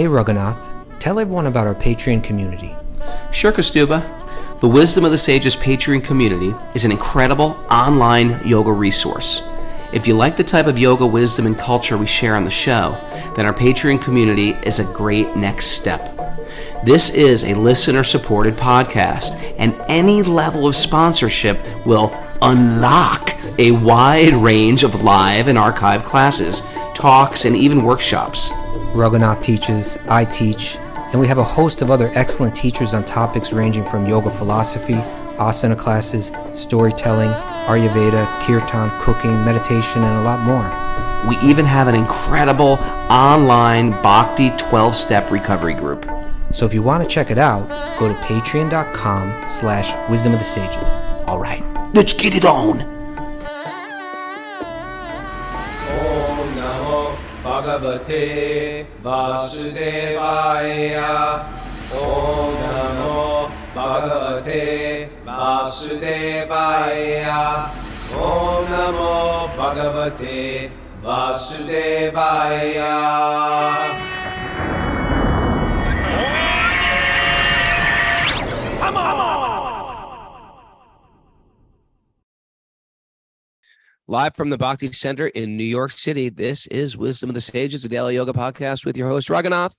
Hey Raghunath, tell everyone about our Patreon community. Sure, Kaustubha. The Wisdom of the Sages Patreon community is an incredible online yoga resource. If you like the type of yoga wisdom and culture we share on the show, then our Patreon community is a great next step. This is a listener-supported podcast, and any level of sponsorship will unlock a wide range of live and archived classes, talks, and even workshops. Raghunath teaches, I teach, and we have a host of other excellent teachers on topics ranging from yoga philosophy, asana classes, storytelling, Ayurveda, kirtan, cooking, meditation, and a lot more. We even have an incredible online Bhakti 12-step recovery group. So if you want to check it out, go to patreon.com/wisdom of the sages. All right, let's get it on. Om Namo Bhagavate Vasudevaya. Om Namo Bhagavate Vasudevaya. Om Namo Bhagavate Vasudevaya. Live from the Bhakti Center in New York City, this is Wisdom of the Sages, a daily yoga podcast with your host, Raghunath,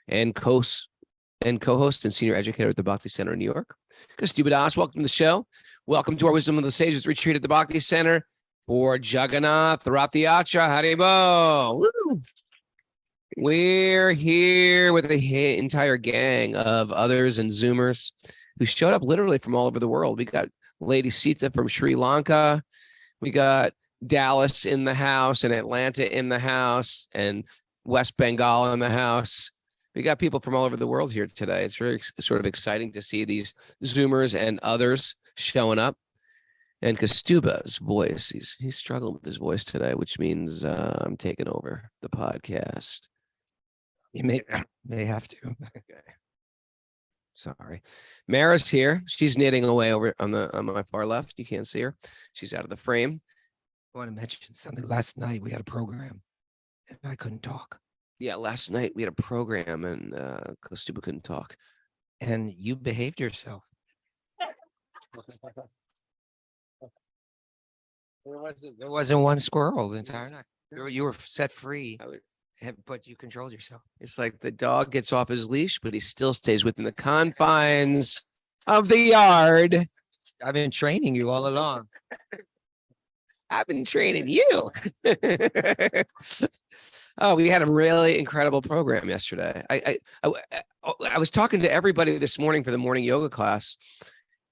and co-host and senior educator at the Bhakti Center in New York, Kaustubha. Welcome to the show. Welcome to our Wisdom of the Sages retreat at the Bhakti Center for Jagannath Rath Yatra. Haribo. Woo! We're here with the entire gang of others and Zoomers who showed up literally from all over the world. We got Lady Sita from Sri Lanka. We got Dallas in the house and Atlanta in the house and West Bengal in the house. We got people from all over the world here today. It's very sort of exciting to see these Zoomers and others showing up. And Kaustubha's voice, he's struggling with his voice today, which means I'm taking over the podcast. You may have to. Okay. Sorry. Mara's here. She's knitting away over on my far left. You can't see her. She's out of the frame. I want to mention something. Last night we had a program and I couldn't talk. Yeah, last night we had a program and Kaustubha couldn't talk. And you behaved yourself. There wasn't one squirrel the entire night. You were set free, but you controlled yourself. It's like the dog gets off his leash, but he still stays within the confines of the yard. I've been training you all along. I've been training you. Oh, we had a really incredible program yesterday. I was talking to everybody this morning for the morning yoga class,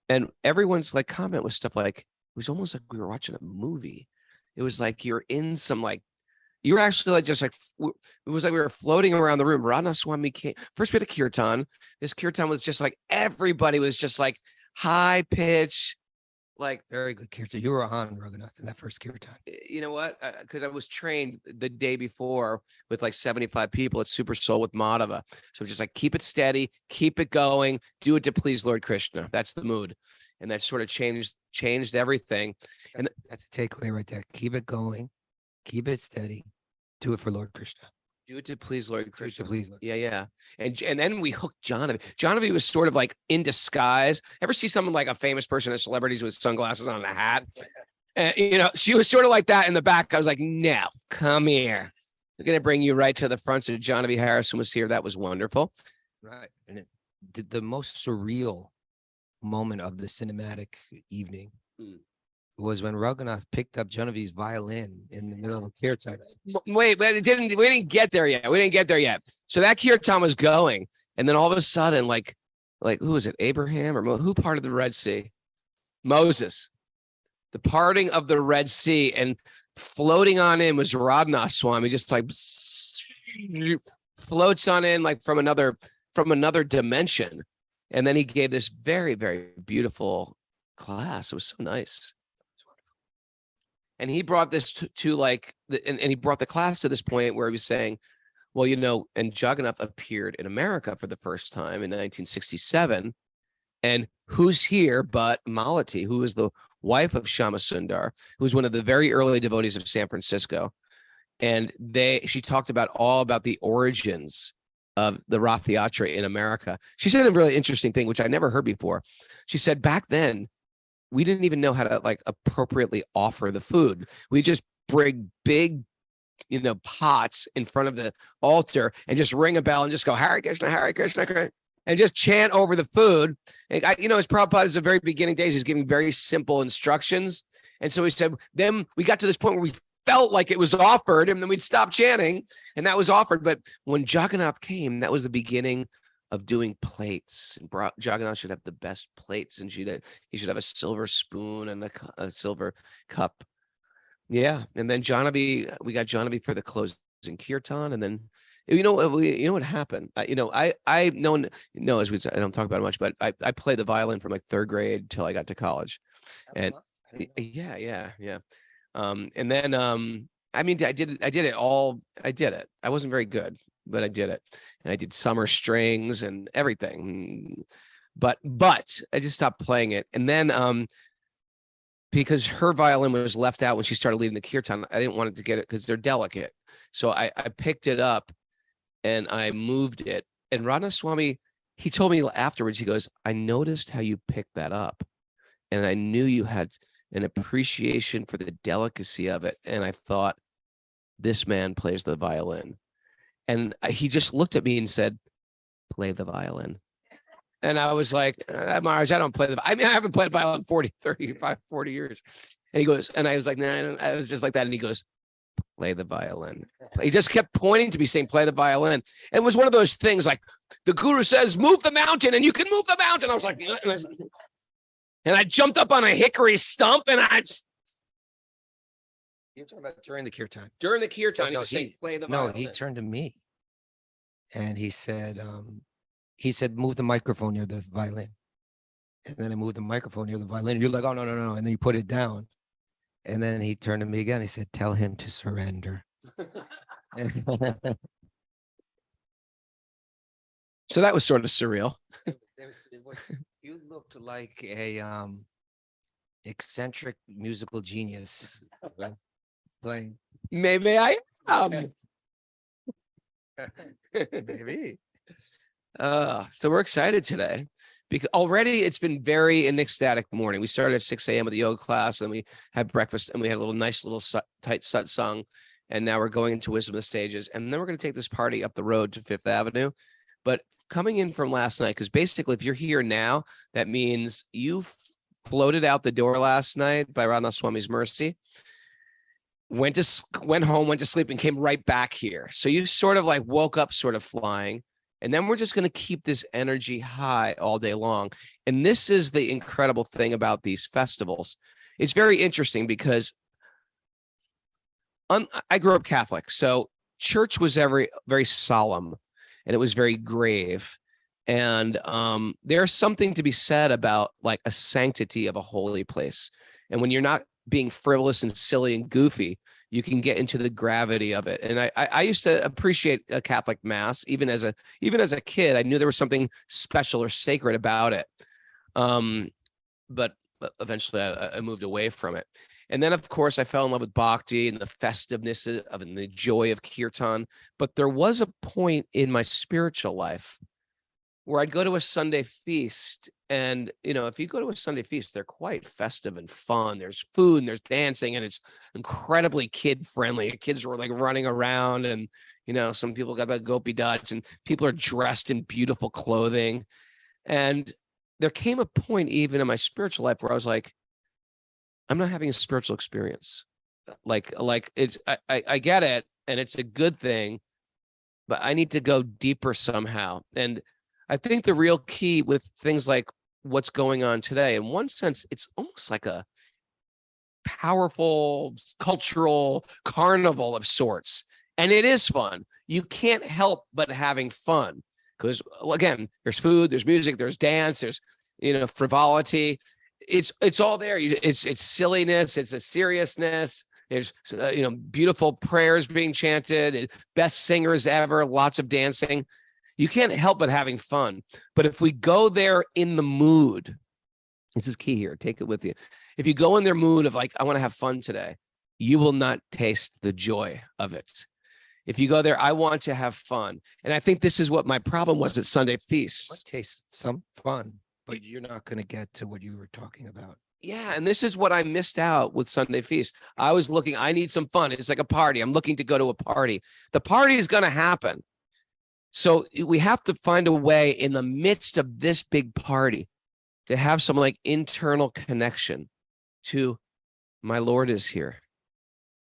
and everyone's like comment was stuff like, it was almost like we were watching a movie. It was like you're in some like, you were actually like just like, it was like we were floating around the room. Radha Swami came. First we had a kirtan. This kirtan was just like, everybody was just like high pitch, like very good kirtan. You were on Raghunath in that first kirtan. You know what? Because I was trained the day before with like 75 people at Super Soul with Madhava. So just like, keep it steady, keep it going, do it to please Lord Krishna. That's the mood. And that sort of changed everything. And that's a takeaway right there. Keep it going. Keep it steady. Do it for Lord Krishna. Do it to please Lord Krishna. Please, Lord. Yeah. And then we hooked Jahnavi. Jahnavi was sort of like in disguise. Ever see someone like a famous person, a celebrities with sunglasses on and a hat? She was sort of like that in the back. I was like, no, come here. We're going to bring you right to the front. So Jahnavi Harrison was here. That was wonderful. Right. And the most surreal moment of the cinematic evening was when Raghunath picked up Jahnavi's violin in the middle of a kirtan. Wait, we didn't get there yet. So that kirtan was going, and then all of a sudden, like who was it? Abraham or who parted the Red Sea? Moses. The parting of the Red Sea, and floating on in was Raghunath Swami, just like floats on in like from another dimension. And then he gave this very, very beautiful class. It was so nice. And he brought this to like, and he brought the class to this point where he was saying, well, and Jagannath appeared in America for the first time in 1967. And who's here but Malati, who is the wife of Shama Sundar, who was one of the very early devotees of San Francisco. And she talked about all about the origins of the Rath Yatra in America. She said a really interesting thing, which I never heard before. She said back then, we didn't even know how to like appropriately offer the food. We just bring big, pots in front of the altar and just ring a bell and just go, Hare Krishna, Hare Krishna, and just chant over the food. And as Prabhupada is the very beginning days, he's giving very simple instructions. And so he said, then we got to this point where we felt like it was offered, and then we'd stop chanting, and that was offered. But when Jagannath came, that was the beginning of doing plates. And Jagannath should have the best plates, and he should have a silver spoon and a silver cup. Yeah, and then we got Jahnavi for the closing kirtan, and then what happened? I don't talk about it much, but I played the violin from like third grade till I got to college, and yeah. And then I did it all. I did it. I wasn't very good, but I did it, and I did summer strings and everything. But I just stopped playing it, and then because her violin was left out when she started leading the kirtan, I didn't want it to get it because they're delicate. So I picked it up and I moved it. And Radha Swami, he told me afterwards, he goes, I noticed how you picked that up, and I knew you had an appreciation for the delicacy of it. And I thought, this man plays the violin. And he just looked at me and said, play the violin. And I was like, Maharaj, I don't play I haven't played violin 40 years. And he goes, and I was like, nah, I was just like that. And he goes, play the violin. He just kept pointing to me saying, play the violin. And it was one of those things like the guru says, move the mountain, and you can move the mountain. I was like, and I jumped up on a hickory stump, and You're talking about during the kirtan. During the kirtan, play the violin. No, he turned to me, and he said, move the microphone near the violin. And then I moved the microphone near the violin. You're like, oh, no. And then you put it down. And then he turned to me again. He said, tell him to surrender. So that was sort of surreal. You looked like a eccentric musical genius playing. Maybe I am. Maybe. So we're excited today because already it's been an ecstatic morning. We started at 6 a.m. with the yoga class, and we had breakfast, and we had a nice little tight satsang, and now we're going into Wisdom of the Sages, and then we're going to take this party up the road to Fifth Avenue. But coming in from last night, because basically if you're here now, that means you floated out the door last night by Raghunath Swami's mercy, went home, went to sleep, and came right back here. So you sort of like woke up sort of flying. And then we're just going to keep this energy high all day long. And this is the incredible thing about these festivals. It's very interesting because I grew up Catholic. So church was very solemn, and it was very grave. And there's something to be said about like a sanctity of a holy place. And when you're not being frivolous and silly and goofy, you can get into the gravity of it. And I used to appreciate a Catholic mass, even as a kid. I knew there was something special or sacred about it. But eventually I moved away from it. And then, of course, I fell in love with bhakti and the festiveness of and the joy of kirtan. But there was a point in my spiritual life where I'd go to a Sunday feast. And, if you go to a Sunday feast, they're quite festive and fun. There's food and there's dancing, and it's incredibly kid friendly. Kids were like running around, and, some people got the gopi dots, and people are dressed in beautiful clothing. And there came a point even in my spiritual life where I was like, I'm not having a spiritual experience. Like it's, I get it, and it's a good thing, but I need to go deeper somehow. And I think the real key with things like what's going on today, in one sense, it's almost like a powerful cultural carnival of sorts. And it is fun. You can't help but having fun because, again, there's food, there's music, there's dance, there's, frivolity. It's all there. It's silliness. It's a seriousness. There's, beautiful prayers being chanted, best singers ever, lots of dancing. You can't help but having fun. But if we go there in the mood, this is key here, take it with you. If you go in their mood of like, I want to have fun today, you will not taste the joy of it. If you go there, I want to have fun. And I think this is what my problem was at Sunday Might Feast. taste some fun, but you're not going to get to what you were talking about. Yeah, and this is what I missed out with Sunday Feast. I was looking, I need some fun. It's like a party. I'm looking to go to a party. The party is going to happen. So we have to find a way in the midst of this big party to have some like internal connection to my Lord is here.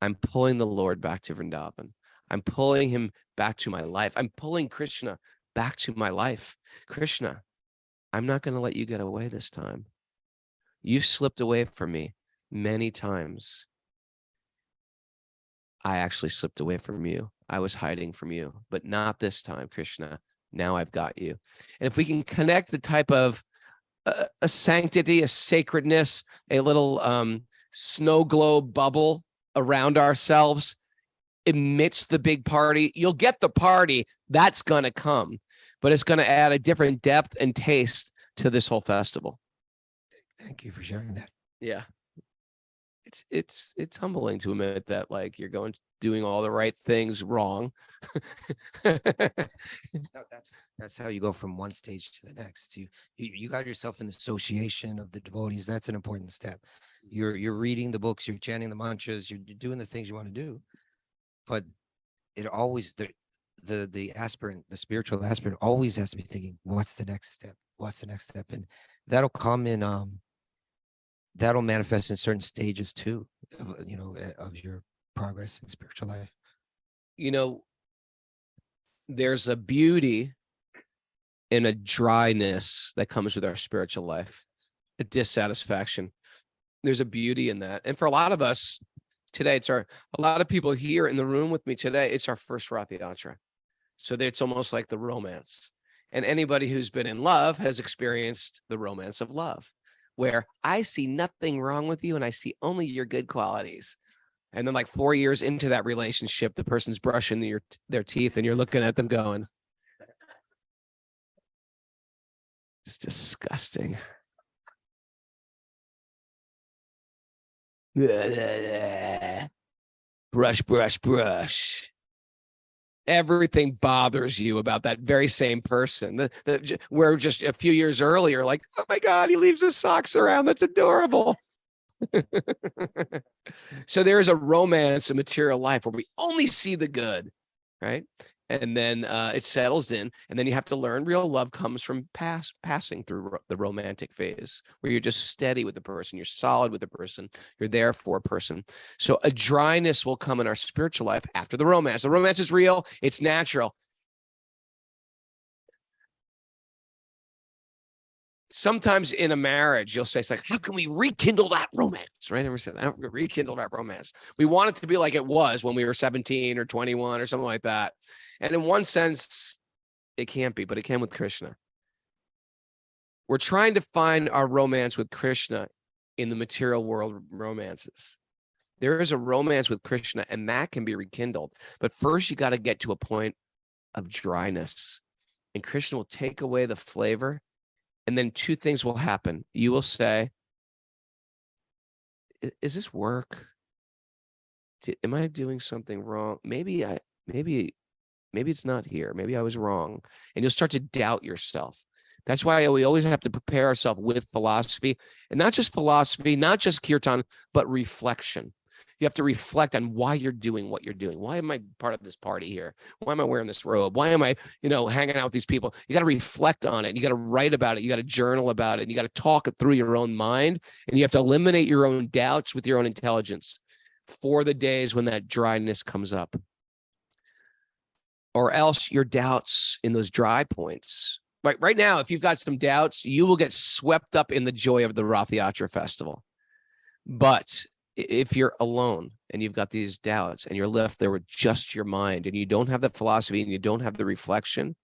I'm pulling the Lord back to Vrindavan. I'm pulling him back to my life. I'm pulling Krishna back to my life. Krishna, I'm not going to let you get away this time. You've slipped away from me many times. I actually slipped away from you. I was hiding from you, but not this time, Krishna. Now I've got you. And if we can connect the type of a sanctity, a sacredness, a little snow globe bubble around ourselves amidst the big party, you'll get the party. That's going to come, but it's going to add a different depth and taste to this whole festival. Thank you for sharing that. Yeah. It's humbling to admit that like you're doing all the right things wrong. No, that's how you go from one stage to the next. You got yourself in association of the devotees. That's an important step. You're reading the books, you're chanting the mantras, you're doing the things you want to do. But it always the aspirant, the spiritual aspirant always has to be thinking, what's the next step? What's the next step? And that'll come in that'll manifest in certain stages too, of your progress in spiritual life. There's a beauty and a dryness that comes with our spiritual life, a dissatisfaction. There's a beauty in that. And for a lot of us today, a lot of people here in the room with me today, it's our first Rath Yatra. So it's almost like the romance. And anybody who's been in love has experienced the romance of love, where I see nothing wrong with you and I see only your good qualities. And then like 4 years into that relationship, the person's brushing their teeth and you're looking at them going, it's disgusting. Brush, brush, brush. Everything bothers you about that very same person. Where just a few years earlier, like, oh my God, he leaves his socks around. That's adorable. So there is a romance in material life where we only see the good, right? And then it settles in, and then you have to learn real love comes from passing through the romantic phase, where you're just steady with the person, you're solid with the person, you're there for a person. So a dryness will come in our spiritual life after the romance. The romance is real, it's natural. Sometimes in a marriage, you'll say, it's like, how can we rekindle that romance, right? Ever said that? Rekindle that romance. We want it to be like it was when we were 17 or 21 or something like that. And in one sense, it can't be, but it can with Krishna. We're trying to find our romance with Krishna in the material world romances. There is a romance with Krishna, and that can be rekindled. But first, you got to get to a point of dryness. And Krishna will take away the flavor. And then two things will happen. You will say, is this work? Am I doing something wrong? Maybe it's not here. Maybe I was wrong. And you'll start to doubt yourself. That's why we always have to prepare ourselves with philosophy, and not just philosophy, not just kirtan, but reflection. You have to reflect on why you're doing what you're doing. Why am I part of this party here? Why am I wearing this robe? Why am I, hanging out with these people? You got to reflect on it. You got to write about it. You got to journal about it. You got to talk it through your own mind, and you have to eliminate your own doubts with your own intelligence for the days when that dryness comes up. Or else your doubts in those dry points. Right now, if you've got some doubts, you will get swept up in the joy of the Rath Yatra festival. But if you're alone and you've got these doubts and you're left there with just your mind and you don't have the philosophy and you don't have the reflection,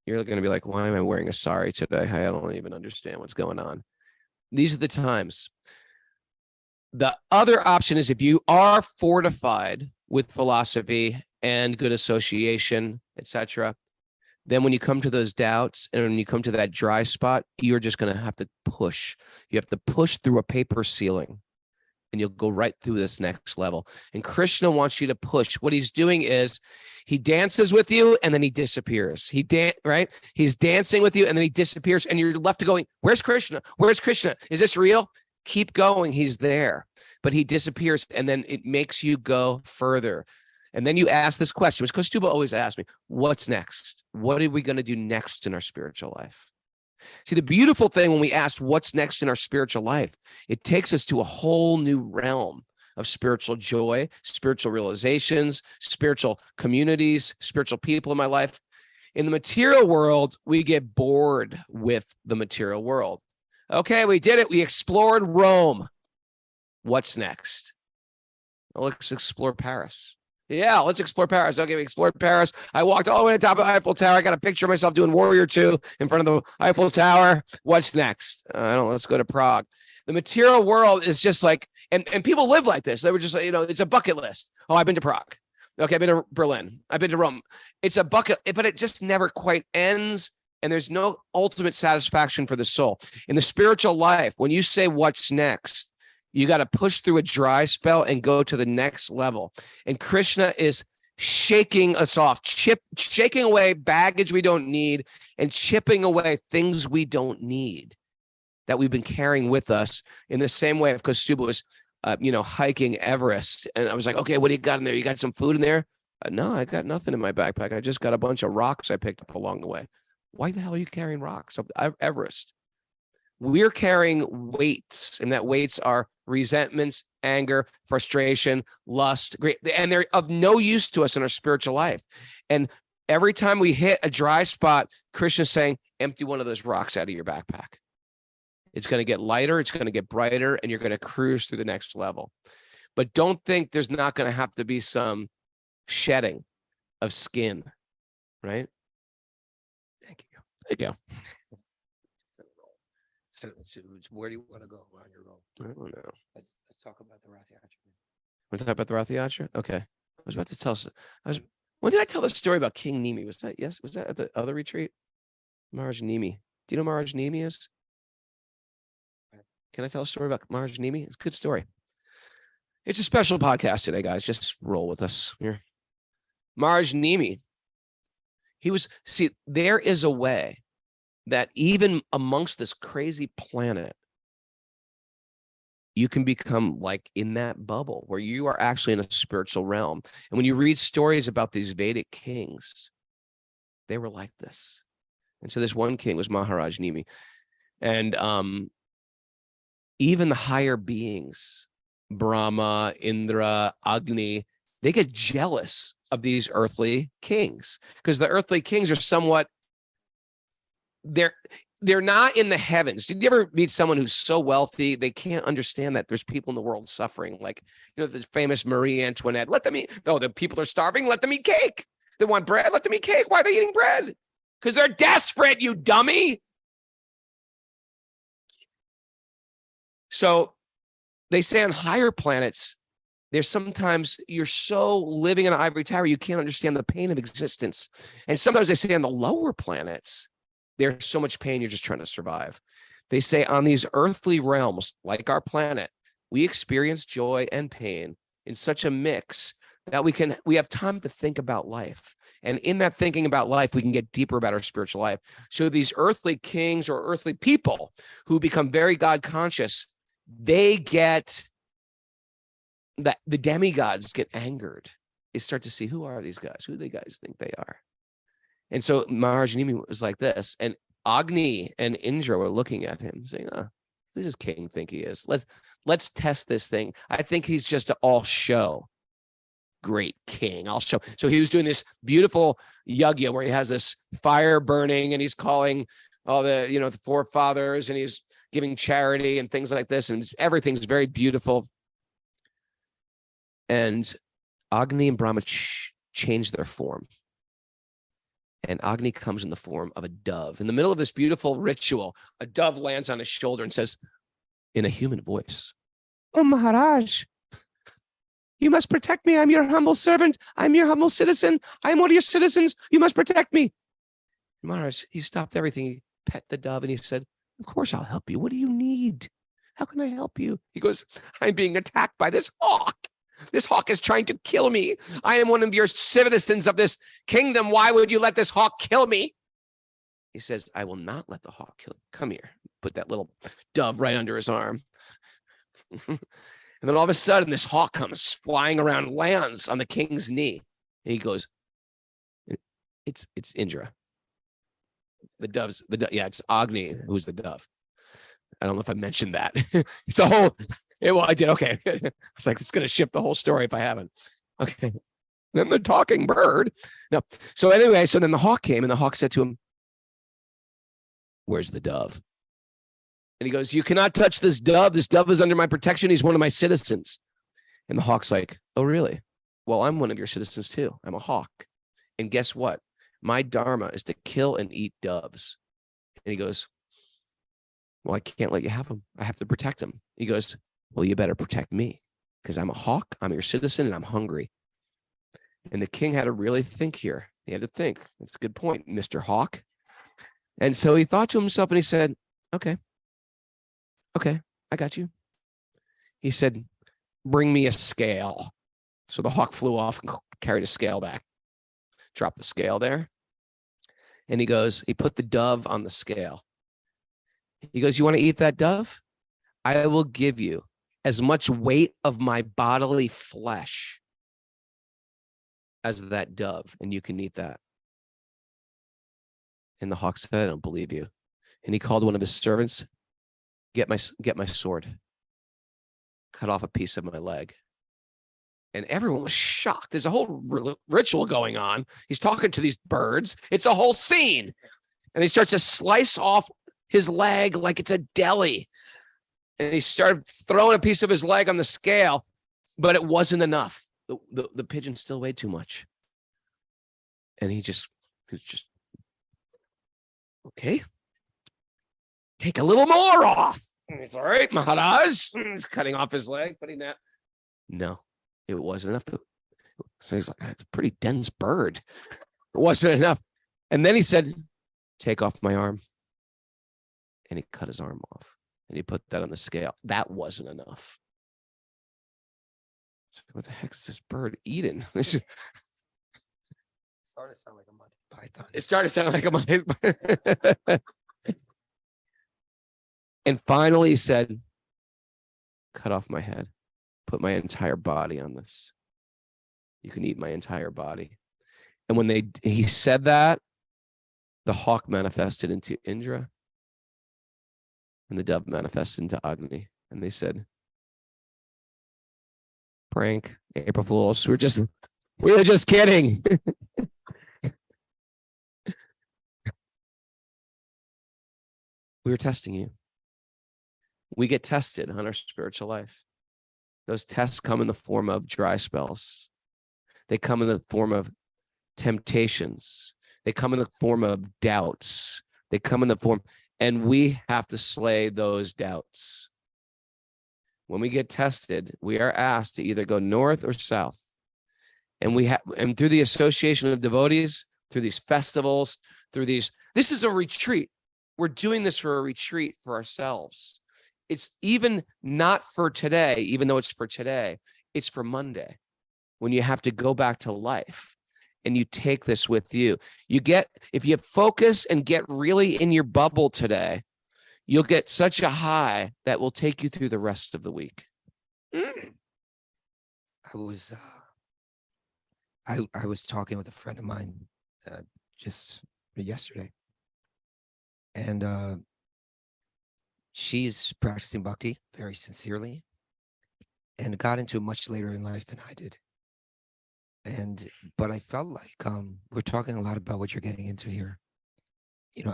you're going to be like, why am I wearing a sari today? I don't even understand what's going on. These are the times. The other option is if you are fortified with philosophy and good association, etc., then when you come to those doubts and when you come to that dry spot, you're just going to have to push. You have to push through a paper ceiling. and you'll go right through this next level. And Krishna wants you to push. What he's doing is he dances with you and then he disappears. Right? He's dancing with you and then he disappears and you're left to going, where's Krishna? Where's Krishna? Is this real? Keep going. He's there, but he disappears and then it makes you go further. And then you ask this question, which Kaustubha always asks me, what's next? What are we going to do next in our spiritual life? See, the beautiful thing when we ask what's next in our spiritual life, it takes us to a whole new realm of spiritual joy, spiritual realizations, spiritual communities, spiritual people in my life. In the material world, we get bored with the material world. Okay, we did it. We explored Rome. What's next? Well, let's explore Paris. Yeah, let's explore Paris. Okay, we explored Paris. I walked all the way to the top of the Eiffel Tower. I got a picture of myself doing Warrior 2 in front of the Eiffel Tower. What's next? Let's go to Prague. The material world is just like, and people live like this. They were just, it's a bucket list. Oh, I've been to Prague. Okay, I've been to Berlin. I've been to Rome. It's a bucket, but it just never quite ends. And there's no ultimate satisfaction for the soul. In the spiritual life, when you say what's next, you got to push through a dry spell and go to the next level. And Krishna is shaking us off, shaking away baggage we don't need and chipping away things we don't need that we've been carrying with us in the same way. Of course, Kaustubha was, hiking Everest. And I was like, okay, what do you got in there? You got some food in there? No, I got nothing in my backpack. I just got a bunch of rocks I picked up along the way. Why the hell are you carrying rocks up Everest? We're carrying weights, and that weights are resentments, anger, frustration, lust, and they're of no use to us in our spiritual life. And every time we hit a dry spot, Krishna's saying, empty one of those rocks out of your backpack. It's going to get lighter, it's going to get brighter, and you're going to cruise through the next level. But don't think there's not going to have to be some shedding of skin, right? Thank you. There you go. So where do you want to go on your roll? I don't know. Let's talk about the Rath Yatra. Want to talk about the Rath Yatra? Okay. I was about to tell us. When did I tell the story about King Nimi? Was that at the other retreat? Maharaj Nimi. Do you know Maharaj Nimi is? Can I tell a story about Maharaj Nimi? It's a good story. It's a special podcast today, guys. Just roll with us here. Maharaj Nimi. There is a way that even amongst this crazy planet, you can become like in that bubble where you are actually in a spiritual realm. And when you read stories about these Vedic kings, they were like this. And so this one king was Maharaj Nimi. And even the higher beings, Brahma, Indra, Agni, they get jealous of these earthly kings because the earthly kings are somewhat, they're not in the heavens. Did you ever meet someone who's so wealthy they can't understand that there's people in the world suffering? Like, the famous Marie Antoinette. The people are starving. Let them eat cake. They want bread. Let them eat cake. Why are they eating bread? Because they're desperate, you dummy. So they say on higher planets, there's sometimes you're so living in an ivory tower, you can't understand the pain of existence. And sometimes they say on the lower planets, there's so much pain, you're just trying to survive. They say on these earthly realms, like our planet, we experience joy and pain in such a mix that we have time to think about life. And in that thinking about life, we can get deeper about our spiritual life. So these earthly kings or earthly people who become very God conscious, they get that the demigods get angered. They start to see, who are these guys? Who do they guys think they are? And so Maharaj Nimi was like this, and Agni and Indra were looking at him saying, who does king think he is? Let's test this thing. I think he's just an all show great king. I'll show. So he was doing this beautiful yajna where he has this fire burning and he's calling all the forefathers and he's giving charity and things like this. And everything's very beautiful. And Agni and Brahma change their form. And Agni comes in the form of a dove. In the middle of this beautiful ritual, a dove lands on his shoulder and says, in a human voice, "Oh, Maharaj, you must protect me. I'm your humble servant. I'm your humble citizen. I'm one of your citizens. You must protect me." Maharaj, he stopped everything. He pet the dove and he said, "Of course I'll help you. What do you need?" How can I help you? He goes, I'm being attacked by this hawk. This hawk is trying to kill me. I am one of your citizens of this kingdom. Why would you let this hawk kill me? He says, I will not let the hawk kill you. Come here. Put that little dove right under his arm. And then all of a sudden, this hawk comes flying around, lands on the king's knee. And he goes, it's Indra. It's Agni who's the dove. I don't know if I mentioned that. Well, I did. Okay. I was like, it's going to shift the whole story if I haven't. Okay. Then the talking bird. No. So anyway, then the hawk came and the hawk said to him, where's the dove? And he goes, you cannot touch this dove. This dove is under my protection. He's one of my citizens. And the hawk's like, oh, really? Well, I'm one of your citizens too. I'm a hawk. And guess what? My dharma is to kill and eat doves. And he goes, well, I can't let you have them. I have to protect them. He goes, well, you better protect me because I'm a hawk. I'm your citizen and I'm hungry. And the king had to really think here. He had to think. That's a good point, Mr. Hawk. And so he thought to himself and he said, okay, I got you. He said, bring me a scale. So the hawk flew off and carried a scale back, dropped the scale there. And he goes, he put the dove on the scale. He goes, you want to eat that dove? I will give you as much weight of my bodily flesh as that dove, and you can eat that. And the hawk said, I don't believe you. And he called one of his servants, get my sword, cut off a piece of my leg. And everyone was shocked. There's a whole ritual going on. He's talking to these birds. It's a whole scene. And he starts to slice off his leg like it's a deli. And he started throwing a piece of his leg on the scale, but it wasn't enough. The pigeon still weighed too much. And he was just, okay, take a little more off. And he's all right, Maharaj. He's cutting off his leg, putting that. No, it wasn't enough. So he's like, it's a pretty dense bird. It wasn't enough. And then he said, take off my arm. And he cut his arm off. And he put that on the scale. That wasn't enough. So what the heck is this bird eating? It started to sound like a Monty Python. It started to sound like a Monty Python. And finally he said, cut off my head. Put my entire body on this. You can eat my entire body. And when he said that, the hawk manifested into Indra. And the dove manifested into Agni. And they said, prank, April Fools. We were just kidding. We were testing you. We get tested on our spiritual life. Those tests come in the form of dry spells. They come in the form of temptations. They come in the form of doubts. They come in the form, and we have to slay those doubts. When we get tested, we are asked to either go north or south. And through the association of devotees, through these festivals, this is a retreat. We're doing this for a retreat for ourselves. It's even not for today, even though it's for today. It's for Monday, when you have to go back to life. And you take this with you. If you focus and get really in your bubble today, you'll get such a high that will take you through the rest of the week. I was talking with a friend of mine just yesterday, and she's practicing bhakti very sincerely, and got into it much later in life than I did. But I felt like we're talking a lot about what you're getting into here. You know,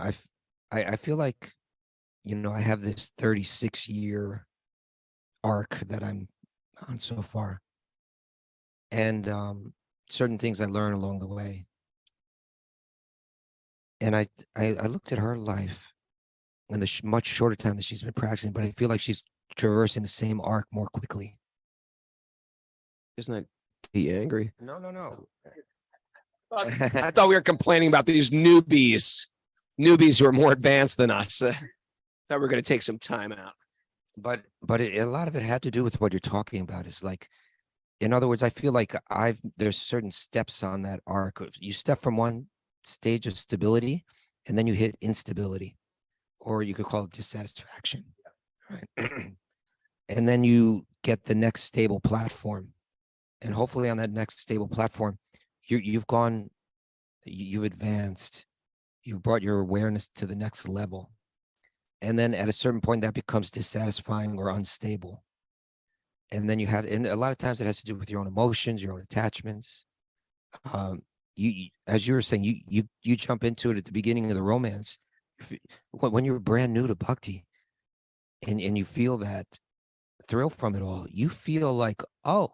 I feel like, you know, I have this 36-year arc that I'm on so far, and certain things I learned along the way. And I looked at her life in the much shorter time that she's been practicing, but I feel like she's traversing the same arc more quickly. Isn't that angry? No. I thought we were complaining about these newbies who are more advanced than us. Thought we were going to take some time out. but a lot of it had to do with what you're talking about. Is like, in other words, I feel like there's certain steps on that arc. You step from one stage of stability, and then you hit instability, or you could call it dissatisfaction, right? And then you get the next stable platform, and hopefully on that next stable platform, you've advanced, you've brought your awareness to the next level, and then at a certain point that becomes dissatisfying or unstable. And then and a lot of times it has to do with your own emotions, your own attachments. As you were saying, you jump into it at the beginning of the romance. When you're brand new to bhakti, and you feel that thrill from it all, you feel like, oh,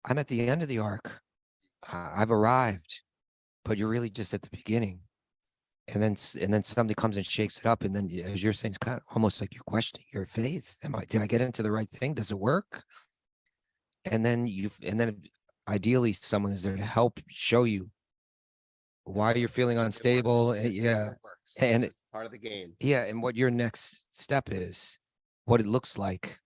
I'm at the end of the arc. I've arrived, but you're really just at the beginning. And then somebody comes and shakes it up, and then, as you're saying, it's kind of almost like you're questioning your faith. Did I get into the right thing? Does it work? And then ideally someone is there to help show you why you're feeling unstable. Yeah. And part of the game. Yeah, and what your next step is, what it looks like.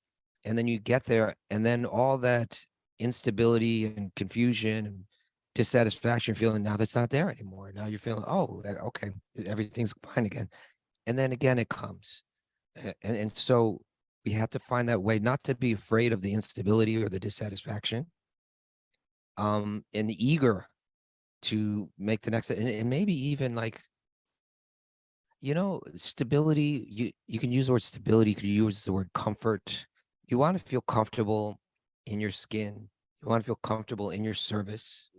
And then you get there, and then all that instability and confusion and dissatisfaction feeling, now that's not there anymore. Now you're feeling, oh, okay, everything's fine again. And then again it comes. And so we have to find that way not to be afraid of the instability or the dissatisfaction, and eager to make the next, and maybe even like, stability. You can use the word stability, you can use the word comfort. You want to feel comfortable in your skin, you want to feel comfortable in your service.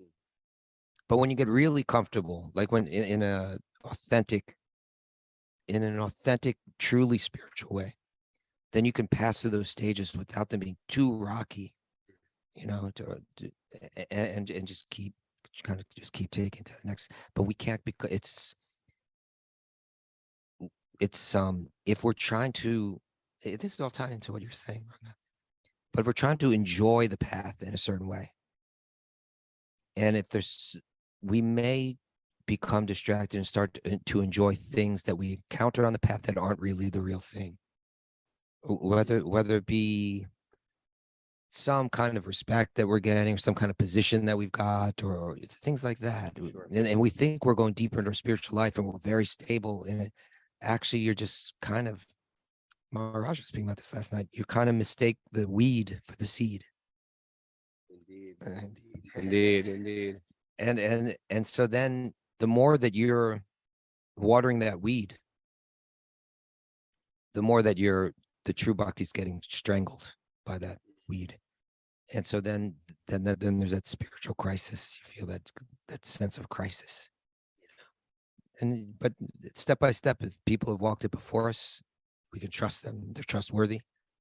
But when you get really comfortable, like when in an authentic, truly spiritual way, then you can pass through those stages without them being too rocky, and just keep taking to the next. But we can't, because it's if we're trying to, this is all tied into what you're saying, Raghunath, but if we're trying to enjoy the path in a certain way, and if we may become distracted and start to enjoy things that we encounter on the path that aren't really the real thing, whether it be some kind of respect that we're getting, or some kind of position that we've got, or things like that. Sure. And we think we're going deeper into our spiritual life and we're very stable in it. Actually, you're just kind of, Maharaj was speaking about this last night, you kind of mistake the weed for the seed. Indeed. And so then the more that you're watering that weed, the more that the true bhakti is getting strangled by that weed. And so then there's that spiritual crisis. You feel that sense of crisis, but step by step, if people have walked it before us, we can trust them, they're trustworthy,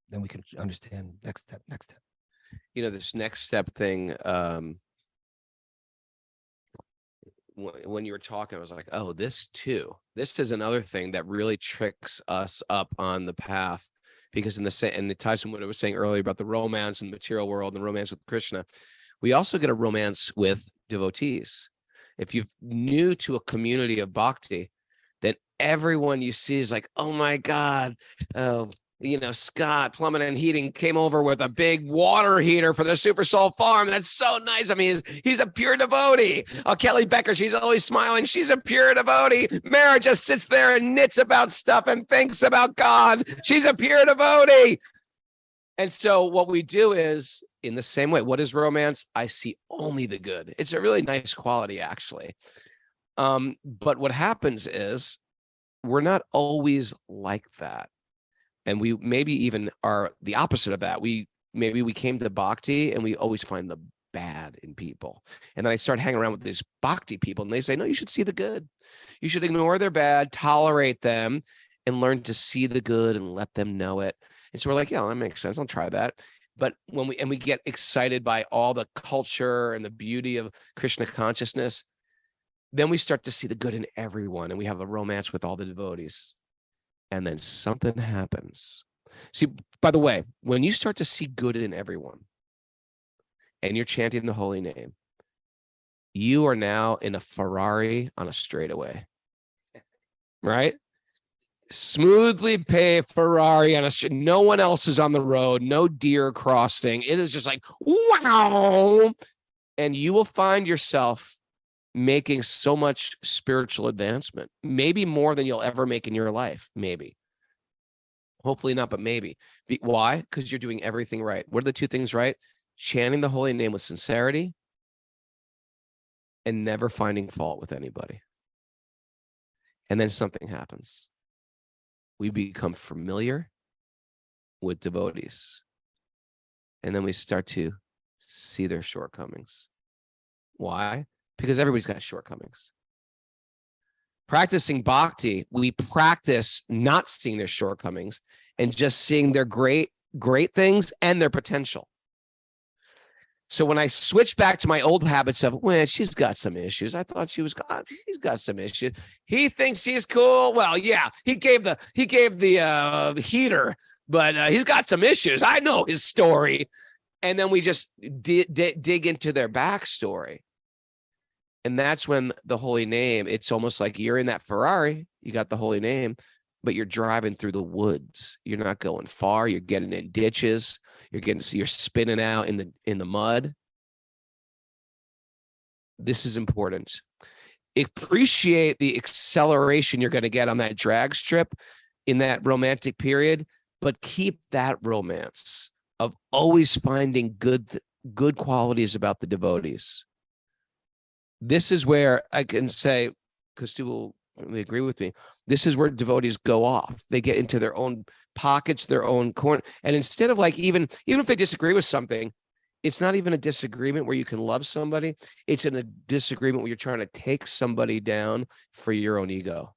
then we can understand next step. This next step thing, when you were talking, I was like, oh, this is another thing that really tricks us up on the path, because and it ties to what I was saying earlier about the romance and the material world and the romance with Krishna. We also get a romance with devotees. If you're new to a community of bhakti, then everyone you see is like, oh my God, Scott Plumbing and Heating came over with a big water heater for the Super Soul Farm. That's so nice. I mean, he's a pure devotee. Oh, Kelly Becker, she's always smiling. She's a pure devotee. Mara just sits there and knits about stuff and thinks about God. She's a pure devotee. And so what we do is, in the same way, what is romance? I see only the good. It's a really nice quality, actually. But what happens is we're not always like that. And we maybe even are the opposite of that. We came to bhakti and we always find the bad in people. And then I start hanging around with these bhakti people and they say, no, you should see the good. You should ignore their bad, tolerate them, and learn to see the good and let them know it. And so we're like, yeah, that makes sense. I'll try that. But when we get excited by all the culture and the beauty of Krishna consciousness, then we start to see the good in everyone. And we have a romance with all the devotees. And then something happens. See, by the way, when you start to see good in everyone and you're chanting the holy name, you are now in a Ferrari on a straightaway, right? smoothly pay a Ferrari on a street. No one else is on the road, no deer crossing. It is just like, wow. And you will find yourself making so much spiritual advancement, maybe more than you'll ever make in your life. Maybe. Hopefully not, but maybe. Why? Because you're doing everything right. What are the two things right? Chanting the holy name with sincerity and never finding fault with anybody. And then something happens. We become familiar with devotees. And then we start to see their shortcomings. Why? Because everybody's got shortcomings. Practicing bhakti, we practice not seeing their shortcomings and just seeing their great things and their potential. So when I switch back to my old habits of, well, she's got some issues. I thought she's got some issues. He thinks he's cool. Well, yeah, he gave the heater, but he's got some issues. I know his story. And then we just dig into their backstory. And that's when the holy name, it's almost like you're in that Ferrari, you got the holy name, but you're driving through the woods. You're not going far. You're getting in ditches. You're spinning out in the mud. This is important. Appreciate the acceleration you're going to get on that drag strip in that romantic period, but keep that romance of always finding good qualities about the devotees. This is where I can say, Kaustubha will agree with me, this is where devotees go off. They get into their own pockets, their own corner. And instead of like, even if they disagree with something, it's not even a disagreement where you can love somebody. It's in a disagreement where you're trying to take somebody down for your own ego.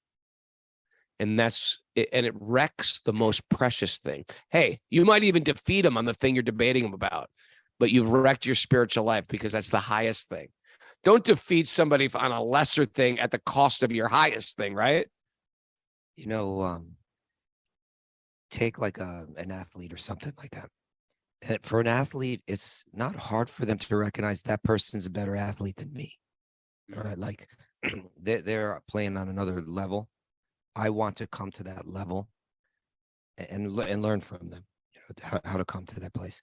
And that's it, and it wrecks the most precious thing. Hey, you might even defeat them on the thing you're debating them about, but you've wrecked your spiritual life because that's the highest thing. Don't defeat somebody on a lesser thing at the cost of your highest thing, right? You know, take like an athlete or something like that. And for an athlete, it's not hard for them to recognize that person's a better athlete than me. All right, like they're playing on another level. I want to come to that level and learn from them, you know, how to come to that place.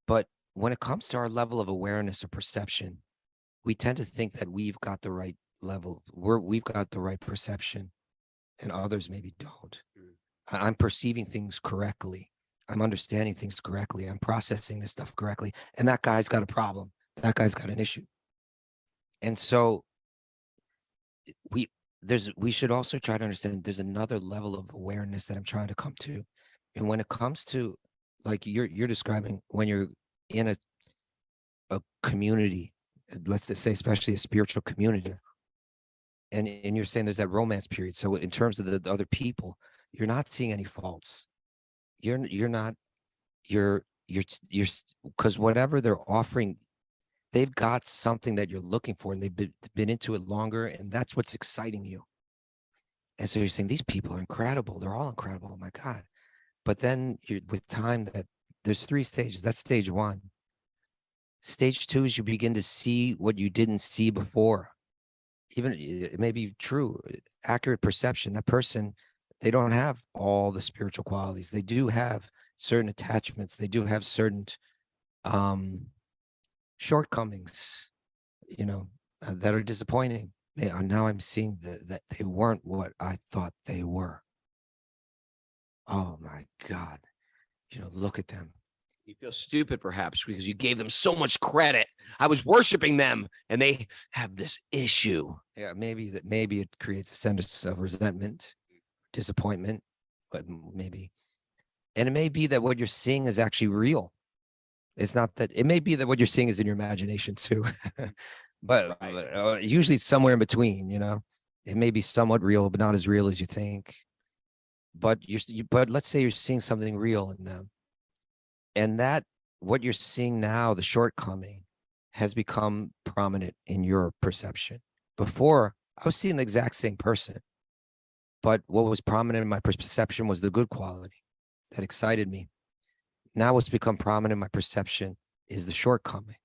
But when it comes to our level of awareness or perception, we tend to think that we've got the right level. We've got the right perception, and others maybe don't. I'm perceiving things correctly. I'm understanding things correctly. I'm processing this stuff correctly. And that guy's got a problem. That guy's got an issue. And so we should also try to understand there's another level of awareness that I'm trying to come to. And when it comes to, like you're describing, when you're in a community, let's just say especially a spiritual community, and you're saying there's that romance period. So in terms of the other people, you're not seeing any faults. You're because whatever they're offering, they've got something that you're looking for, and they've been into it longer, and that's what's exciting you. And so you're saying these people are incredible. They're all incredible. Oh my God. But then with time, that there's 3 stages. That's stage 1. Stage 2 is you begin to see what you didn't see before. Even it may be true, accurate perception. That person, they don't have all the spiritual qualities. They do have certain attachments. They do have certain shortcomings, you know, that are disappointing. Now I'm seeing that they weren't what I thought they were. Oh my God. You know, look at them. You feel stupid perhaps because you gave them so much credit. I was worshiping them and they have this issue. Yeah, maybe it creates a sense of resentment, disappointment, but maybe. And it may be that what you're seeing is actually real. It's not that, it may be that what you're seeing is in your imagination too. But usually somewhere in between, you know. It may be somewhat real, but not as real as you think. But but let's say you're seeing something real in them. And that what you're seeing now, the shortcoming, has become prominent in your perception. Before, I was seeing the exact same person, but what was prominent in my perception was the good quality that excited me. Now what's become prominent in my perception is the shortcoming.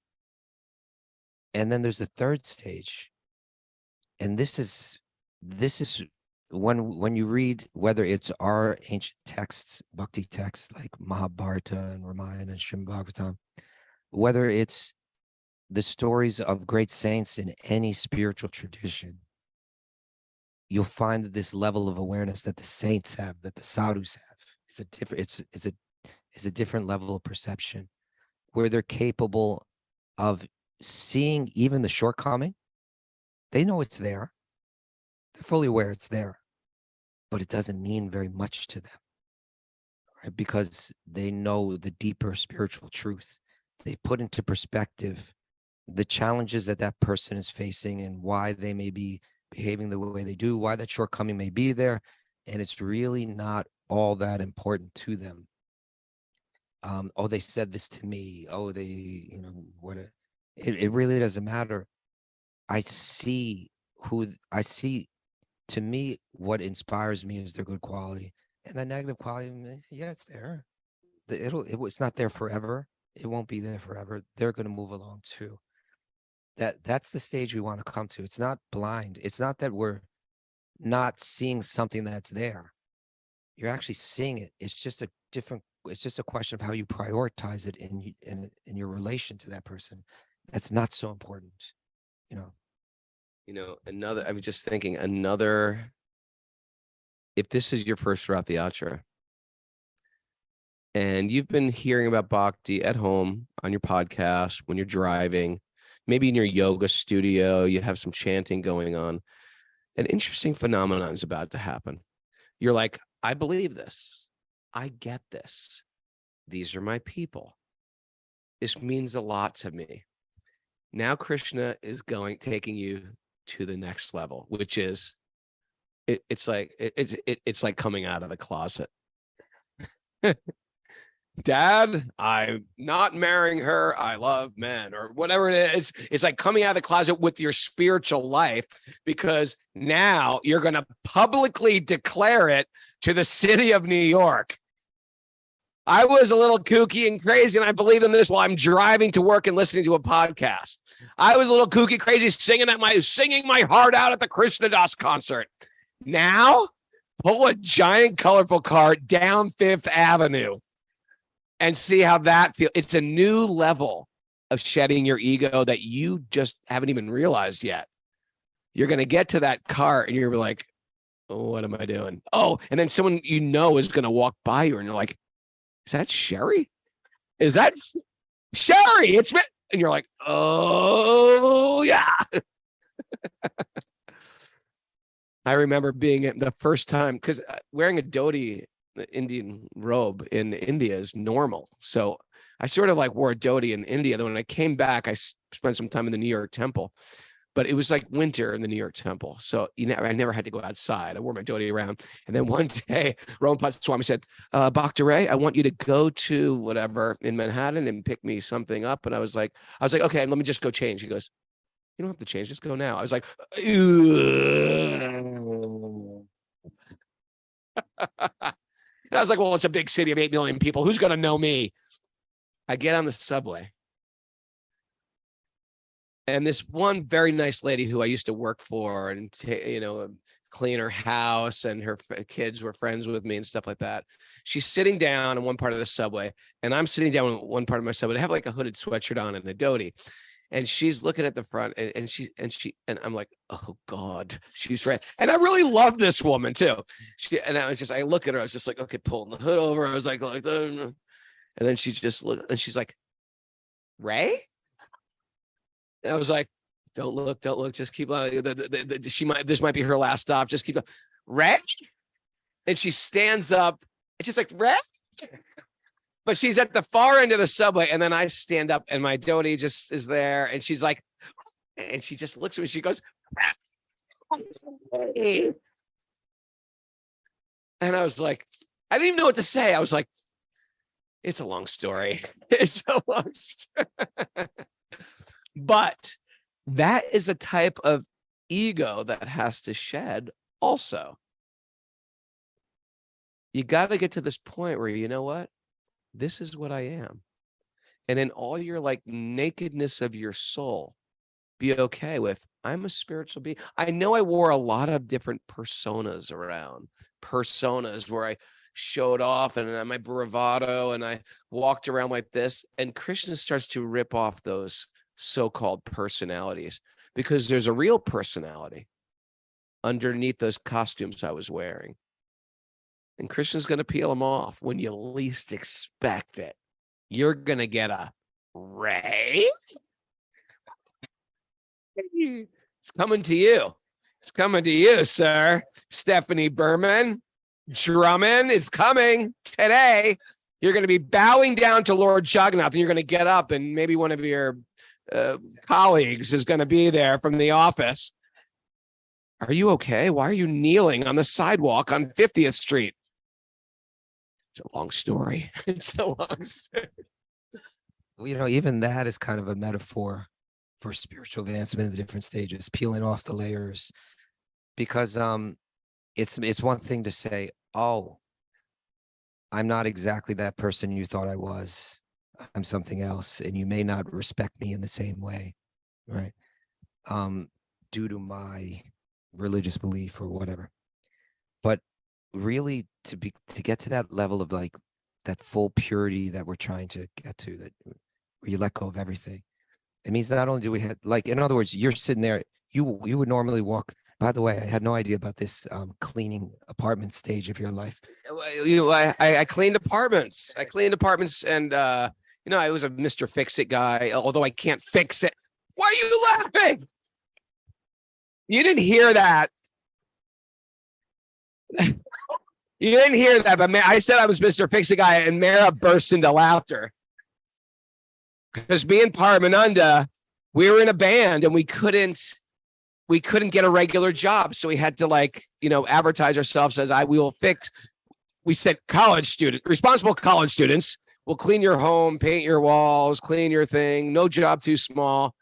And then there's the 3rd stage. And this is when you read, whether it's our ancient texts, bhakti texts like Mahabharata and Ramayana and Srimad Bhagavatam, whether it's the stories of great saints in any spiritual tradition, you'll find that this level of awareness that the saints have, that the sadhus have, it's a different level of perception, where they're capable of seeing even the shortcoming. They know it's there. They're fully aware it's there, but it doesn't mean very much to them, right? Because they know the deeper spiritual truth. They put into perspective the challenges that that person is facing and why they may be behaving the way they do, why that shortcoming may be there. And it's really not all that important to them. Oh, they said this to me. Oh, they, it really doesn't matter. To me, what inspires me is their good quality, and the negative quality, yeah, it's there. It's not there forever. It won't be there forever. They're going to move along too. That's the stage we want to come to. It's not blind. It's not that we're not seeing something that's there. You're actually seeing it. It's just a question of how you prioritize it in your relation to that person. That's not so important, I was just thinking if this is your first Rath Yatra and you've been hearing about bhakti at home on your podcast, when you're driving, maybe in your yoga studio, you have some chanting going on, an interesting phenomenon is about to happen. You're like, I believe this. I get this. These are my people. This means a lot to me. Now Krishna is taking you to the next level, which is it's like coming out of the closet. Dad, I'm not marrying her. I love men, or whatever it is. It's like coming out of the closet with your spiritual life, because now you're going to publicly declare it to the city of New York. I was a little kooky and crazy, and I believed in this while I'm driving to work and listening to a podcast. I was a little kooky, crazy, singing my heart out at the Krishna Das concert. Now, pull a giant, colorful car down Fifth Avenue and see how that feels. It's a new level of shedding your ego that you just haven't even realized yet. You're going to get to that car and you're like, oh, what am I doing? Oh, and then someone is going to walk by you and you're like, is that Sherry? Is that Sherry? It's me. And you're like, oh, yeah. I remember being the first time, because wearing a dhoti, the Indian robe in India, is normal. So I sort of like wore a dhoti in India. Then when I came back, I spent some time in the New York temple, but it was like winter in the New York temple. So I never had to go outside. I wore my dhoti around. And then one day, Raghunath Swami said, Bhakta Ray, I want you to go to whatever in Manhattan and pick me something up. And I was like, okay, let me just go change. He goes, you don't have to change, just go now. I was like, and I was like, well, it's a big city of 8 million people. Who's going to know me? I get on the subway. And this one very nice lady who I used to work for and, clean her house, and her kids were friends with me and stuff like that. She's sitting down in one part of the subway, and I'm sitting down in one part of my subway. I have like a hooded sweatshirt on and a dhoti. And she's looking at the front, and I'm like, oh God, she's right. And I really love this woman too. I look at her, I was just like, okay, pulling the hood over. I was like, and then she just looked, and she's like, Ray? And I was like, don't look, just keep on. This might be her last stop. Just keep on. Ray? And she stands up, and she's like, Ray? But she's at the far end of the subway, and then I stand up, and my dhoti just is there, and she's like, and she just looks at me, she goes, and I was like, I didn't even know what to say. I was like, it's a long story. It's a long story. But that is a type of ego that has to shed also. You got to get to this point where, you know what? This is what I am. And in all your like nakedness of your soul, be okay with, I'm a spiritual being. I know I wore a lot of different personas around, where I showed off and my bravado and I walked around like this. And Krishna starts to rip off those so-called personalities, because there's a real personality underneath those costumes I was wearing. And Krishna's going to peel them off when you least expect it. You're going to get a Ray. It's coming to you. It's coming to you, sir. Stephanie Berman, Drummond, it's coming today. You're going to be bowing down to Lord Jagannath, and you're going to get up, and maybe one of your colleagues is going to be there from the office. Are you okay? Why are you kneeling on the sidewalk on 50th Street? It's a long story. It's a long story. Well, you know, even that is kind of a metaphor for spiritual advancement in the different stages, peeling off the layers, because it's one thing to say, oh, I'm not exactly that person you thought I was. I'm something else, and you may not respect me in the same way, right? Due to my religious belief or whatever. But really, to get to that level of like that full purity that we're trying to get to, that where you let go of everything, it means not only do we have, like, in other words, you're sitting there, you would normally walk. By the way, I had no idea about this cleaning apartment stage of your life. You know, I cleaned apartments. And I was a Mr. Fix-It guy, although I can't fix it. Why are you laughing? You didn't hear that. You didn't hear that, but I said I was Mr. Fix-It guy, and Mara burst into laughter. Because me and Paramananda, we were in a band, and we couldn't get a regular job. So we had to advertise ourselves as we said responsible college students will clean your home, paint your walls, clean your thing, no job too small.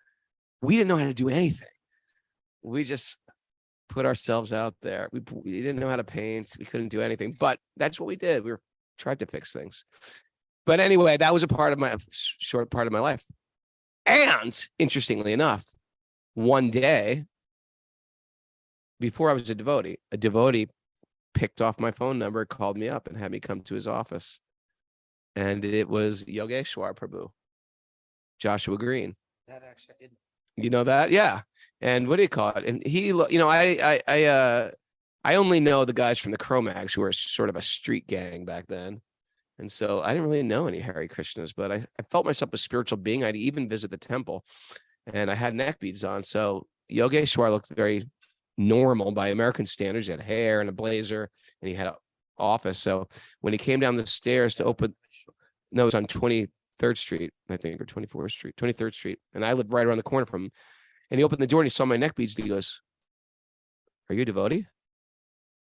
We didn't know how to do anything. We just put ourselves out there. We didn't know how to paint. We couldn't do anything, but that's what we did. We tried to fix things. But anyway, that was a short part of my life. And interestingly enough, one day before I was a devotee picked off my phone number, called me up, and had me come to his office. And it was Yogeshwar Prabhu, Joshua Green. That actually I didn't. You know that? Yeah. And what do you call it? And he, I only know the guys from the Cro-Mags, who were sort of a street gang back then. And so I didn't really know any Hare Krishnas, but I felt myself a spiritual being. I'd even visit the temple, and I had neck beads on. So Yogeshwar looked very normal by American standards. He had hair and a blazer, and he had an office. So when he came down the stairs to open, no, it was on 23rd Street, I think, or 24th Street, 23rd Street. And I lived right around the corner from him. And he opened the door and he saw my neck beads. And he goes, "Are you a devotee?"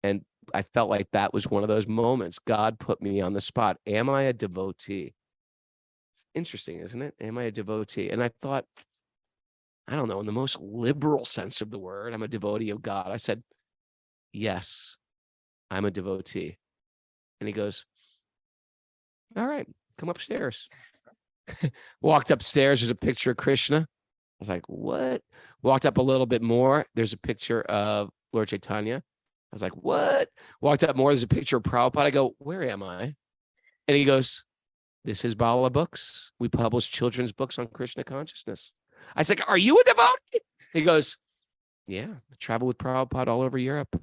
And I felt like that was one of those moments. God put me on the spot. Am I a devotee? It's interesting, isn't it? Am I a devotee? And I thought, I don't know, in the most liberal sense of the word, I'm a devotee of God. I said, yes, I'm a devotee. And he goes, all right, come upstairs. Walked upstairs. There's a picture of Krishna. I was like, what? Walked up a little bit more. There's a picture of Lord Chaitanya. I was like, what? Walked up more. There's a picture of Prabhupada. I go, where am I? And he goes, this is Bala Books. We publish children's books on Krishna consciousness. I was like, are you a devotee? He goes, yeah, I traveled with Prabhupada all over Europe.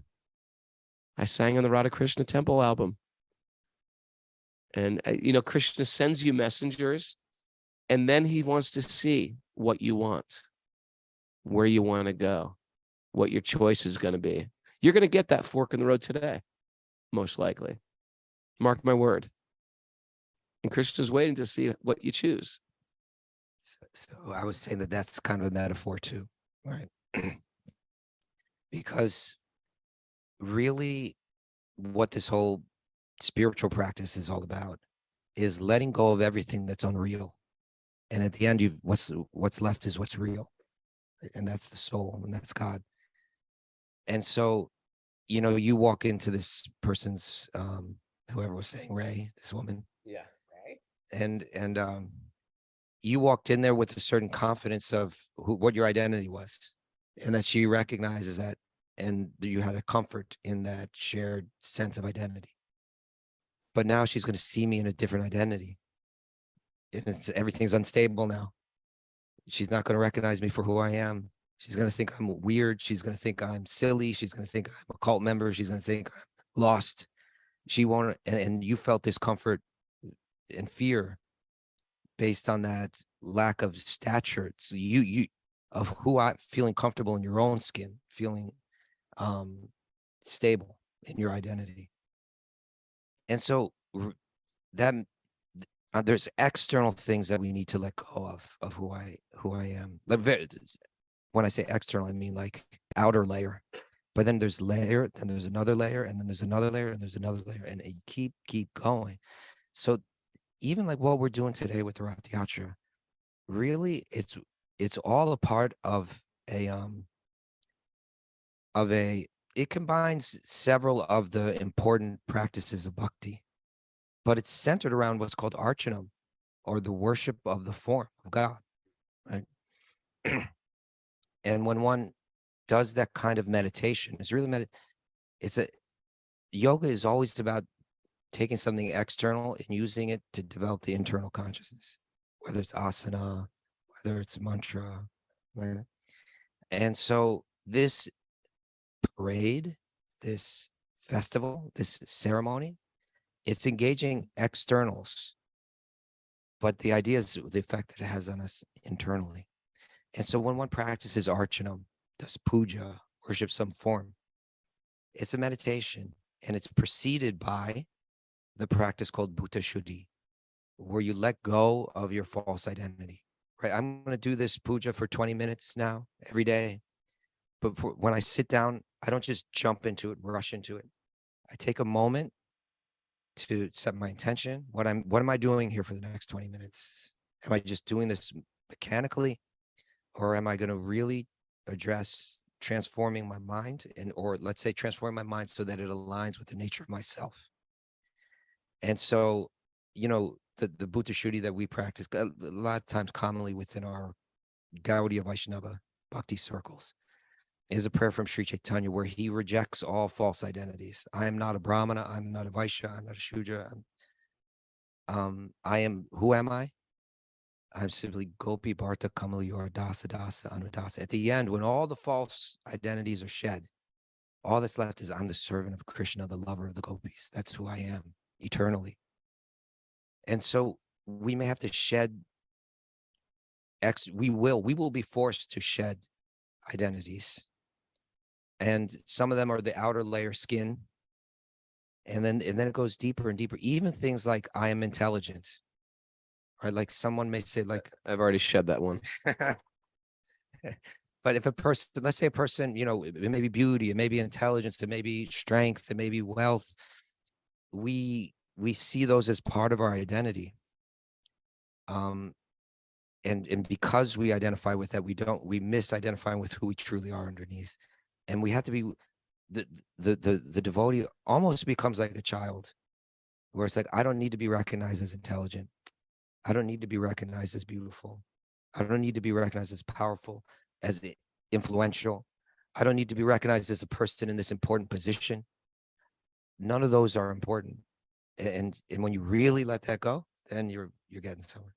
I sang on the Radha Krishna Temple album. And, Krishna sends you messengers, and then he wants to see what you want, where you want to go, what your choice is going to be. You're going to get that fork in the road today, most likely. Mark my word. And Krishna's waiting to see what you choose. So I was saying that's kind of a metaphor too, right? Because really what this whole spiritual practice is all about is letting go of everything that's unreal. And at the end, what's left is what's real. And that's the soul, and that's God. And so, you walk into this person's, whoever was saying Ray, this woman. Yeah, right. And you walked in there with a certain confidence of what your identity was, and that she recognizes that, and you had a comfort in that shared sense of identity. But now she's going to see me in a different identity, and everything's unstable now. She's not going to recognize me for who I am. She's going to think I'm weird. She's going to think I'm silly. She's going to think I'm a cult member. She's going to think I'm lost. She won't. And you felt discomfort and fear based on that lack of stature. So you of who I feeling comfortable in your own skin, feeling stable in your identity. And so that there's external things that we need to let go of who I am. When I say external, I mean like outer layer. But then there's layer, then there's another layer, and then there's another layer, and there's another layer, and you keep going. So even like what we're doing today with the Rath Yatra, really it's all a part of it combines several of the important practices of bhakti, but it's centered around what's called archanam, or the worship of the form of God, right? And when one does that kind of meditation, it's really yoga is always about taking something external and using it to develop the internal consciousness, whether it's asana, whether it's mantra, right? And so this parade, this festival, this ceremony, it's engaging externals, but the idea is the effect that it has on us internally. And so when one practices archanam, does puja, worship some form, it's a meditation, and it's preceded by the practice called bhuta shuddhi, where you let go of your false identity, right? I'm going to do this puja for 20 minutes now every day. But when I sit down, I don't just jump into it, rush into it. I take a moment to set my intention. What am I doing here for the next 20 minutes? Am I just doing this mechanically, or am I going to really address transforming my mind, or let's say transforming my mind so that it aligns with the nature of myself? And so, the bhuta shuddhi that we practice a lot of times commonly within our Gaudiya Vaishnava bhakti circles is a prayer from Sri Chaitanya, where he rejects all false identities. I am not a Brahmana. I'm not a Vaishya. I'm not a Shudra. Who am I? I'm simply Gopi Bharta Kamala Yor Dasa Dasa Anudasa. At the end, when all the false identities are shed, all that's left is I'm the servant of Krishna, the lover of the gopis. That's who I am eternally. And so we may have to shed, we will be forced to shed identities. And some of them are the outer layer skin. And then it goes deeper and deeper. Even things like I am intelligent. Right? Like someone may say, like, I've already shed that one. But if a person, let's say a person, it may be beauty, it may be intelligence, it may be strength, it may be wealth. We see those as part of our identity. And because we identify with that, we misidentify with who we truly are underneath. And we have to be, the devotee almost becomes like a child, where it's like, I don't need to be recognized as intelligent. I don't need to be recognized as beautiful. I don't need to be recognized as powerful, as influential. I don't need to be recognized as a person in this important position. None of those are important. And when you really let that go, then you're getting somewhere.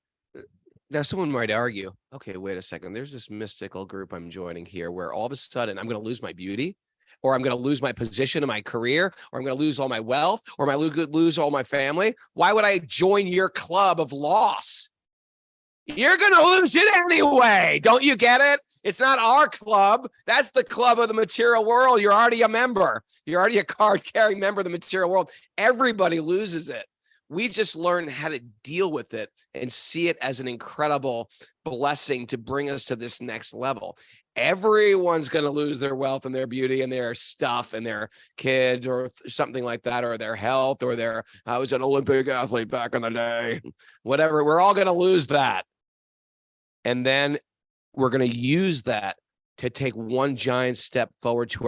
Now, someone might argue, okay, wait a second. There's this mystical group I'm joining here where all of a sudden I'm going to lose my beauty, or I'm going to lose my position in my career, or I'm going to lose all my wealth, or I'm going to lose all my family. Why would I join your club of loss? You're going to lose it anyway. Don't you get it? It's not our club. That's the club of the material world. You're already a member. You're already a card-carrying member of the material world. Everybody loses it. We just learn how to deal with it and see it as an incredible blessing to bring us to this next level. Everyone's going to lose their wealth and their beauty and their stuff and their kids or something like that, or their health, or I was an Olympic athlete back in the day, whatever. We're all going to lose that. And then we're going to use that to take one giant step forward to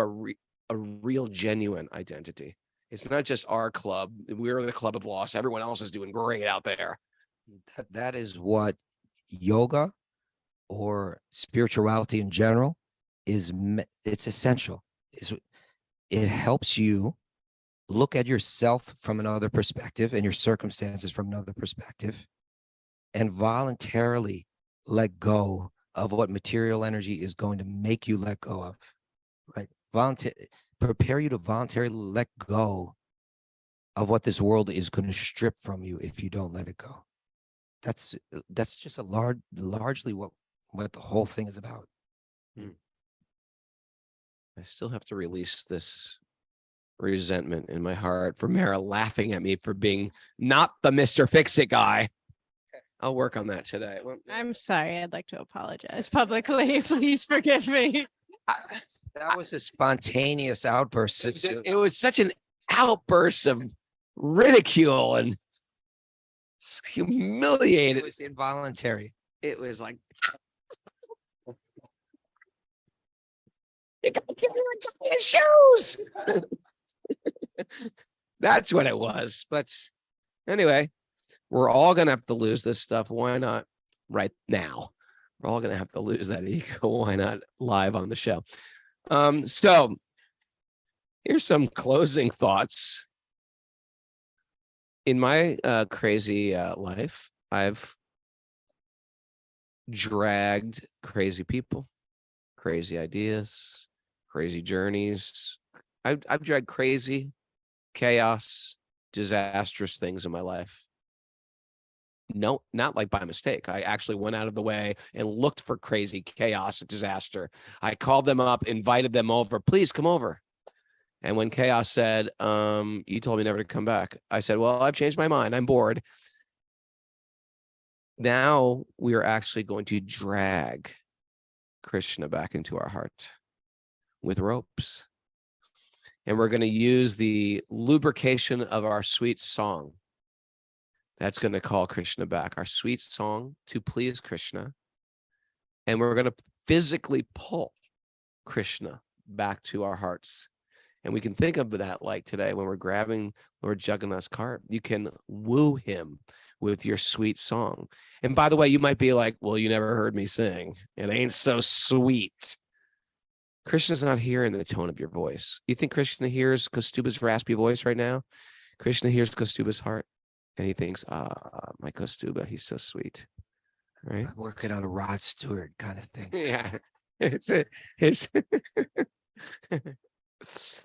a real, genuine identity. It's not just our club. We're the club of loss. Everyone else is doing great out there. That is what yoga or spirituality in general it's essential. It helps you look at yourself from another perspective and your circumstances from another perspective, and voluntarily let go of what material energy is going to make you let go of, right? Prepare you to voluntarily let go of what this world is going to strip from you if you don't let it go. That's just largely what the whole thing is about. I still have to release this resentment in my heart for Mara laughing at me for being not the Mr. Fix-It guy. I'll work on that today. I'm sorry. I'd like to apologize publicly. Please forgive me. That was a spontaneous outburst. It was such an outburst of ridicule and humiliated. It was involuntary. It was like, you gotta give me your shoes. That's what it was. But anyway, we're all gonna have to lose this stuff. Why not right now? We're all gonna have to lose that ego. Why not live on the show? So here's some closing thoughts. In my crazy life, I've dragged crazy people, crazy ideas, crazy journeys. I've dragged crazy, chaos, disastrous things in my life. No, not like by mistake. I actually went out of the way and looked for crazy chaos, disaster. I called them up, invited them over. Please come over. And when chaos said, you told me never to come back, I said, well, I've changed my mind. I'm bored. Now we are actually going to drag Krishna back into our heart with ropes. And we're going to use the lubrication of our sweet song. That's going to call Krishna back, our sweet song to please Krishna. And we're going to physically pull Krishna back to our hearts. And we can think of that like today when we're grabbing Lord Jagannath's cart. You can woo him with your sweet song. And by the way, you might be like, well, you never heard me sing. It ain't so sweet. Krishna's not hearing the tone of your voice. You think Krishna hears Kaustubha's raspy voice right now? Krishna hears Kaustubha's heart. And he thinks, my Kaustubha, he's so sweet. Right? I'm working on a Rod Stewart kind of thing. Yeah.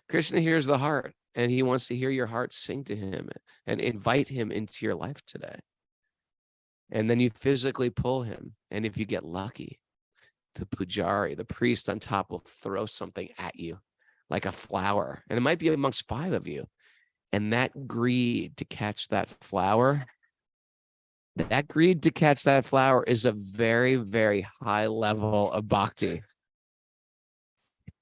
Krishna hears the heart, and he wants to hear your heart sing to him and invite him into your life today. And then you physically pull him. And if you get lucky, the pujari, the priest on top, will throw something at you like a flower. And it might be amongst 5 of you. And that greed to catch that flower, is a very, very high level of bhakti.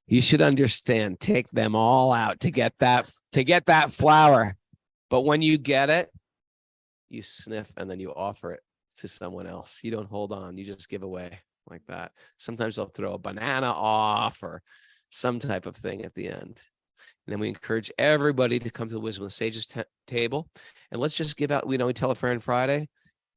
You should understand, take them all out to get that flower. But when you get it, you sniff and then you offer it to someone else. You don't hold on. You just give away like that. Sometimes they'll throw a banana off or some type of thing at the end. And then we encourage everybody to come to the Wisdom of the Sages table. And let's just give out, we tell a friend Friday.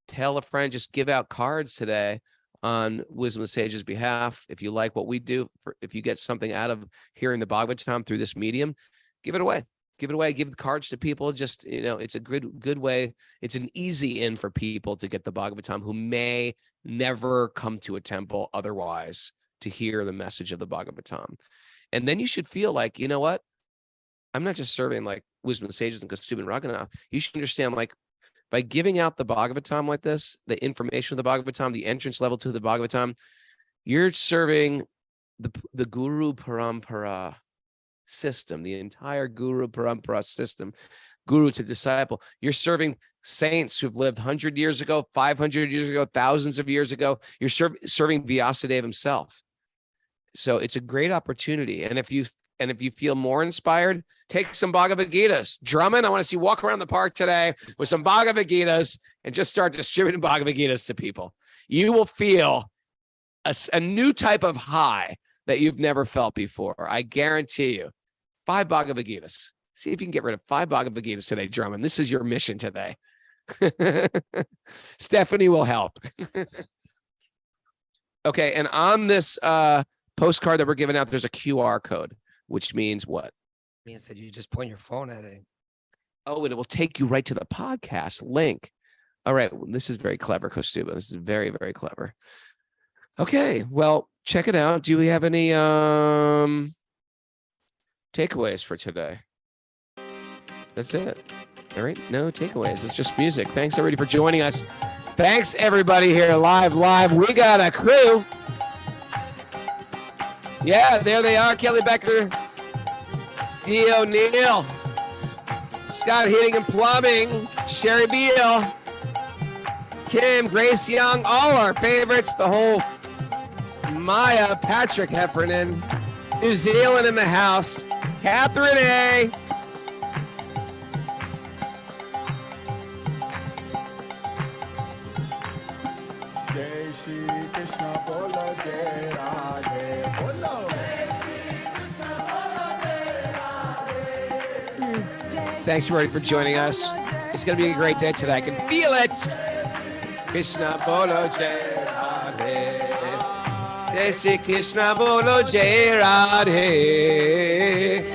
Tell a friend, just give out cards today on Wisdom of the Sages' behalf. If you like what we do, if you get something out of hearing the Bhagavatam through this medium, give it away. Give the cards to people. Just, it's a good way. It's an easy in for people to get the Bhagavatam who may never come to a temple otherwise to hear the message of the Bhagavatam. And then you should feel like, you know what? I'm not just serving like Wisdom of the Sages and Kaustubha and Raghunath. You should understand, like, by giving out the Bhagavatam like this, the information of the Bhagavatam, the entrance level to the Bhagavatam, you're serving the Guru Parampara system, the entire Guru Parampara system, Guru to disciple. You're serving saints who've lived 100 years ago, 500 years ago, thousands of years ago. You're serving Vyasadeva himself. So it's a great opportunity. And if you feel more inspired, take some Bhagavad Gitas. Drummond, I want to see you walk around the park today with some Bhagavad Gitas and just start distributing Bhagavad Gitas to people. You will feel a new type of high that you've never felt before. I guarantee you. 5 Bhagavad Gitas. See if you can get rid of 5 Bhagavad Gitas today, Drummond. This is your mission today. Stephanie will help. Okay, and on this postcard that we're giving out, there's a QR code, which means what? Means that you just point your phone at it. Oh, and it will take you right to the podcast link. All right, well, this is very clever, Kaustubha. This is very, very clever. Okay, well, check it out. Do we have any takeaways for today? That's it. All right, no takeaways. It's just music. Thanks, everybody, for joining us. Thanks, everybody here live. We got a crew. Yeah, there they are. Kelly Becker, Dee O'Neill, Scott Heating and Plumbing, Sherry Beal, Kim, Grace Young, all our favorites, the whole Maya, Patrick Heffernan, New Zealand in the house, Catherine A. Jai Shri Krishna Bolo Jai Radhe Bolo. Thanks, everybody, for joining us. It's going to be a great day today. I can feel it. Krishna Bolo Jai Radhe. Jai Shri Krishna Bolo Jai Radhe.